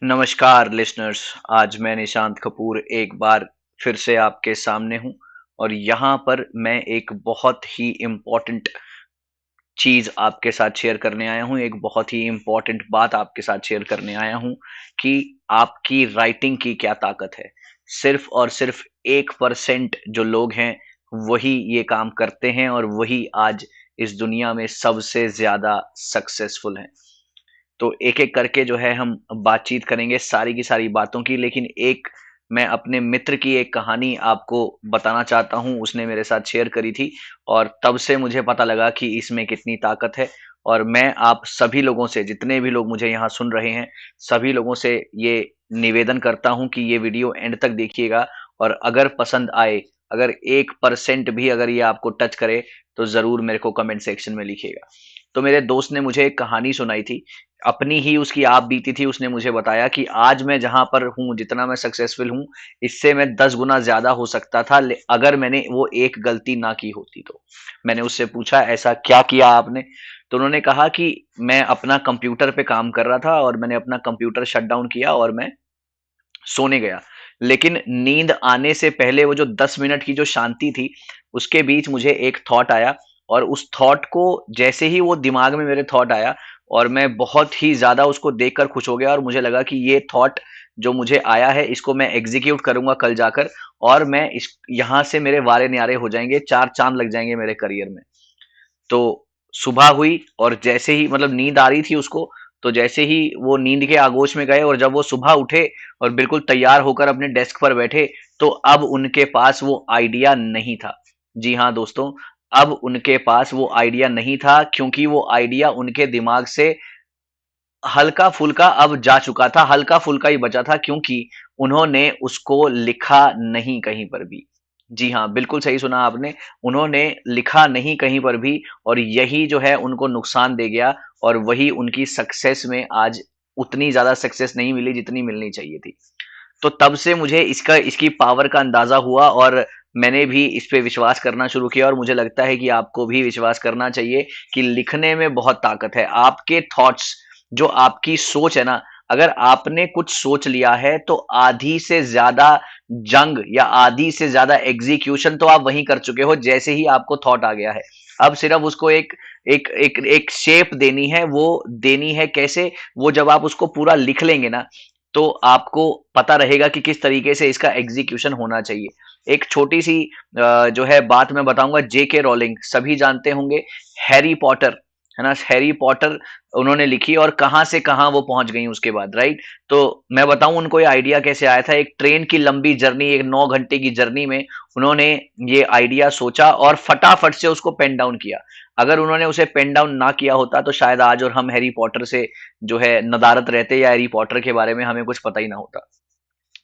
नमस्कार लिसनर्स। आज मैं निशांत कपूर एक बार फिर से आपके सामने हूं और यहाँ पर मैं एक बहुत ही इम्पोर्टेंट चीज आपके साथ शेयर करने आया हूं। एक बहुत ही इम्पोर्टेंट बात आपके साथ शेयर करने आया हूं कि आपकी राइटिंग की क्या ताकत है। सिर्फ और सिर्फ 1% जो लोग हैं वही ये काम करते हैं और वही आज इस दुनिया में सबसे ज्यादा सक्सेसफुल हैं। तो एक-एक करके जो है हम बातचीत करेंगे सारी की सारी बातों की, लेकिन एक मैं अपने मित्र की एक कहानी आपको बताना चाहता हूँ, उसने मेरे साथ शेयर करी थी और तब से मुझे पता लगा कि इसमें कितनी ताकत है। और मैं आप सभी लोगों से, जितने भी लोग मुझे यहाँ सुन रहे हैं, सभी लोगों से ये निवेदन करता हूँ कि ये वीडियो एंड तक देखिएगा और अगर पसंद आए, अगर 1% भी अगर ये आपको टच करे, तो ज़रूर मेरे को कमेंट सेक्शन में लिखिएगा। तो मेरे दोस्त ने मुझे एक कहानी सुनाई थी, अपनी ही उसकी आप बीती थी। उसने मुझे बताया कि आज मैं जहाँ पर हूँ, जितना मैं सक्सेसफुल हूँ, इससे मैं 10 गुना ज़्यादा हो सकता था अगर मैंने वो एक गलती ना की होती तो। मैंने उससे पूछा ऐसा क्या किया आपने? तो उन्होंने कहा कि मैं अपना कंप्यूटर पे काम कर रहा था और मैंने अपना कंप्यूटर शट डाउन किया और मैं सोने गया। लेकिन नींद आने से पहले वो जो 10 मिनट की जो शांति थी, उसके बीच मुझे एक थॉट आया और उस थॉट को जैसे ही वो दिमाग में मेरे थॉट आया और मैं बहुत ही ज़्यादा उसको देखकर खुश हो गया और मुझे लगा कि ये थॉट जो मुझे आया है इसको मैं एग्ज़ीक्यूट करूँगा कल जाकर और मैं इस यहाँ से मेरे वारे न्यारे हो जाएँगे, 4 चाँद लग जाएँगे मेरे करियर में। तो सुबह हुई और जैसे ही मतलब नींद आ रही थी उसको, तो जैसे ही वो नींद के आगोश में गए और जब वो सुबह उठे और बिल्कुल तैयार होकर अपने डेस्क पर बैठे, तो अब उनके पास वो आइडिया नहीं था। जी हाँ दोस्तों, अब उनके पास वो आइडिया नहीं था क्योंकि वो आइडिया उनके दिमाग से हल्का-फुल्का अब जा चुका था, हल्का-फुल्का ही बचा था क्योंकि उन्होंने उसको लिखा नहीं कहीं पर भी। जी हाँ, बिल्कुल सही सुना आपने, उन्होंने लिखा नहीं कहीं पर भी और यही जो है उनको नुकसान दे गया और वही उनकी सक्सेस में आज उतनी ज़्यादा सक्सेस नहीं मिली जितनी मिलनी चाहिए थी। तो तब से मुझे इसकी पावर का अंदाज़ा हुआ और मैंने भी इस पे विश्वास करना शुरू किया और मुझे लगता है कि आपको भी विश्वास करना चाहिए कि लिखने में बहुत ताकत है। आपके थॉट्स, जो आपकी सोच है ना, अगर आपने कुछ सोच लिया है तो आधी से ज़्यादा जंग या आधी से ज़्यादा एग्ज़ीक्यूशन तो आप वहीं कर चुके हो जैसे ही आपको थॉट आ गया है। अब सिर्फ़ उसको एक एक एक एक शेप देनी है, वो देनी है कैसे? वो जब आप उसको पूरा लिख लेंगे ना, तो आपको पता रहेगा कि किस तरीके से इसका एग्जीक्यूशन होना चाहिए। एक छोटी सी जो है बात मैं बताऊंगा, जेके रोलिंग सभी जानते होंगे, हैरी पॉटर, है ना, हैरी पॉटर उन्होंने लिखी और कहाँ से कहाँ वो पहुंच गई उसके बाद, राइट। तो मैं बताऊं उनको ये आइडिया कैसे आया था। एक ट्रेन की लंबी जर्नी, एक 9 घंटे की जर्नी में उन्होंने ये आइडिया सोचा और फटाफट से उसको पेन डाउन किया। अगर उन्होंने उसे पेन डाउन ना किया होता तो शायद आज और हम हैरी पॉटर से जो है नदारत रहते या हैरी पॉटर के बारे में हमें कुछ पता ही ना होता।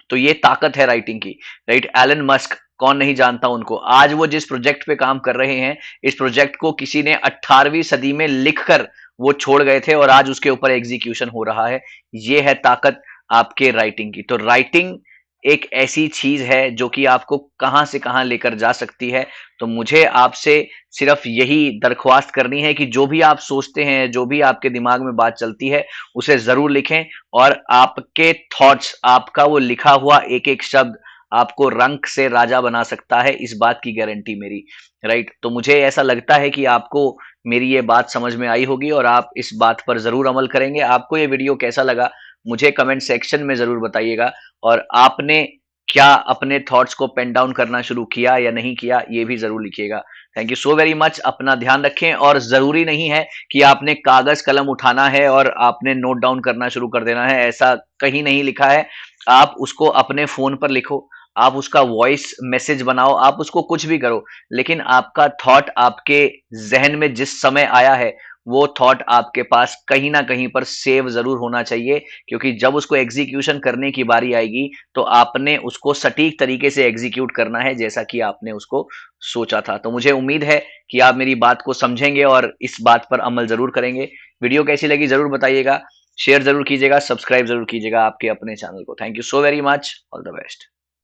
तो ये ताकत है राइटिंग की, राइट। एलन मस्क, कौन नहीं जानता उनको। आज वो जिस प्रोजेक्ट पे काम कर रहे हैं, इस प्रोजेक्ट को किसी ने 18वीं सदी में लिखकर वो छोड़ गए थे और आज उसके ऊपर एग्जीक्यूशन हो रहा है। ये है ताकत आपके राइटिंग की। तो राइटिंग एक ऐसी चीज है जो कि आपको कहां से कहां लेकर जा सकती है। तो मुझे आपसे सिर्फ यही दरख्वास्त करनी है कि जो भी आप सोचते हैं, जो भी आपके दिमाग में बात चलती है, उसे जरूर लिखें और आपके थॉट्स, आपका वो लिखा हुआ एक एक शब्द आपको रंक से राजा बना सकता है, इस बात की गारंटी मेरी, राइट। तो मुझे ऐसा लगता है कि आपको मेरी ये बात समझ में आई होगी और आप इस बात पर जरूर अमल करेंगे। आपको ये वीडियो कैसा लगा मुझे कमेंट सेक्शन में जरूर बताइएगा और आपने क्या अपने थॉट्स को पेन डाउन करना शुरू किया या नहीं किया, ये भी जरूर लिखिएगा। Thank you so very much. अपना ध्यान रखें और जरूरी नहीं है कि आपने कागज कलम उठाना है और आपने नोट डाउन करना शुरू कर देना है, ऐसा कहीं नहीं लिखा है। आप उसको अपने फोन पर लिखो, आप उसका वॉइस मैसेज बनाओ, आप उसको कुछ भी करो, लेकिन आपका थॉट आपके जहन में जिस समय आया है वो थॉट आपके पास कहीं ना कहीं पर सेव जरूर होना चाहिए, क्योंकि जब उसको एग्जीक्यूशन करने की बारी आएगी तो आपने उसको सटीक तरीके से एग्जीक्यूट करना है जैसा कि आपने उसको सोचा था। तो मुझे उम्मीद है कि आप मेरी बात को समझेंगे और इस बात पर अमल जरूर करेंगे। वीडियो कैसी लगी जरूर बताइएगा, शेयर जरूर कीजिएगा, सब्सक्राइब जरूर कीजिएगा आपके अपने चैनल को। Thank you so very much, all the best.